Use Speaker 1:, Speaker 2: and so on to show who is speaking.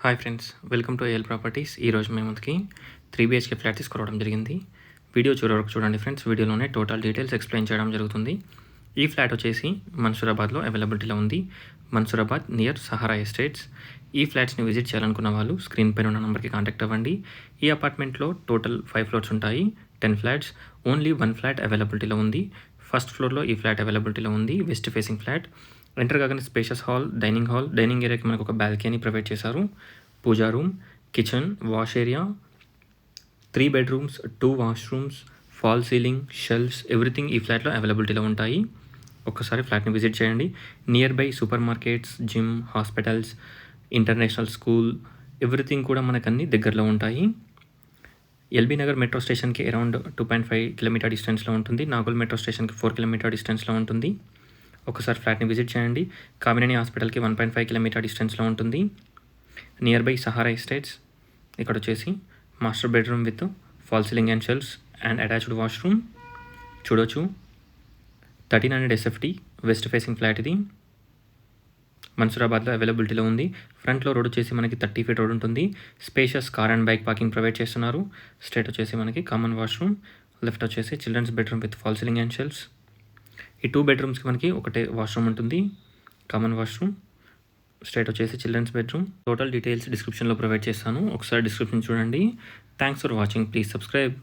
Speaker 1: Hi friends, welcome to AL properties. ఈరోజు మేము ముందుకి 3 BHK ఫ్లాట్ తీసుకురావడం జరిగింది. వీడియో చివరి వరకు చూడండి ఫ్రెండ్స్. వీడియోలోనే టోటల్ డీటెయిల్స్ ఎక్స్ప్లెయిన్ చేయడం జరుగుతుంది. ఈ ఫ్లాట్ వచ్చేసి మన్సూరాబాద్లో అవైలబిలిటీలో ఉంది. Mansoorabad near Sahara estates. ఈ ఫ్లాట్స్ని విజిట్ చేయాలనుకున్న వాళ్ళు స్క్రీన్ పైన ఉన్న నెంబర్కి కాంటాక్ట్ అవ్వండి. ఈ అపార్ట్మెంట్లో టోటల్ 5 ఫ్లోర్స్ ఉంటాయి. 10 ఫ్లాట్స్. ఓన్లీ 1 ఫ్లాట్ అవైలబిలిటీలో ఉంది. ఫస్ట్ ఫ్లోర్లో ఈ ఫ్లాట్ అవైలబిలిటీలో ఉంది. West facing flat. ఎంటర్ కాగానే స్పేషియస్ హాల్, డైనింగ్ ఏరియాకి మనకు ఒక బాల్కనీ ప్రొవైడ్ చేశారు. Puja room, kitchen, wash area, 3 bedrooms, 2 washrooms, fall ceiling, shelves, everything ఈ ఫ్లాట్లో అవైలబిలిటీలో ఉంటాయి. ఒక్కసారి ఫ్లాట్ని విజిట్ చేయండి. Near by super markets, gym, hospitals, international school, everything కూడా మనకు అన్ని దగ్గరలో ఉంటాయి. ఎల్బీ నగర్ మెట్రో స్టేషన్కి అరౌండ్ 2.5 కిలోమీటర్ డిస్టెన్స్లో ఉంటుంది. నాగోల్ మెట్రో స్టేషన్కి 4 కిలోమీటర్ డిస్టెన్స్లో ఉంటుంది. ఒకసారి ఫ్లాట్ని విజిట్ చేయండి. కామినేని హాస్పిటల్కి 1.5 కిలోమీటర్ డిస్టెన్స్లో ఉంటుంది. Near by Sahara estates. ఇక్కడ వచ్చేసి master bedroom with fall ceiling and shelves and attached washroom చూడొచ్చు. 1300 SFT వెస్ట్ ఫేసింగ్ ఫ్లాట్ ఇది. మన్సూరాబాద్లో అవైలబిలిటీలో ఉంది. ఫ్రంట్లో రోడ్ వచ్చేసి మనకి 30 ఫీట్ రోడ్ ఉంటుంది. Spacious car and bike parking provide చేస్తున్నారు. స్ట్రైట్ వచ్చేసి మనకి కామన్ వాష్రూమ్, లెఫ్ట్ వచ్చేసి children's bedroom with fall ceiling and shelves. ఈ 2 బెడ్రూమ్స్కి మనకి ఒకటే వాష్రూమ్ ఉంటుంది, కామన్ వాష్రూమ్. స్ట్రైట్ వచ్చేసి చిల్డ్రన్స్ బెడ్రూమ్. టోటల్ డీటెయిల్స్ డిస్క్రిప్షన్లో ప్రొవైడ్ చేస్తాను. ఒకసారి డిస్క్రిప్షన్ చూడండి. Thanks for watching. Please subscribe.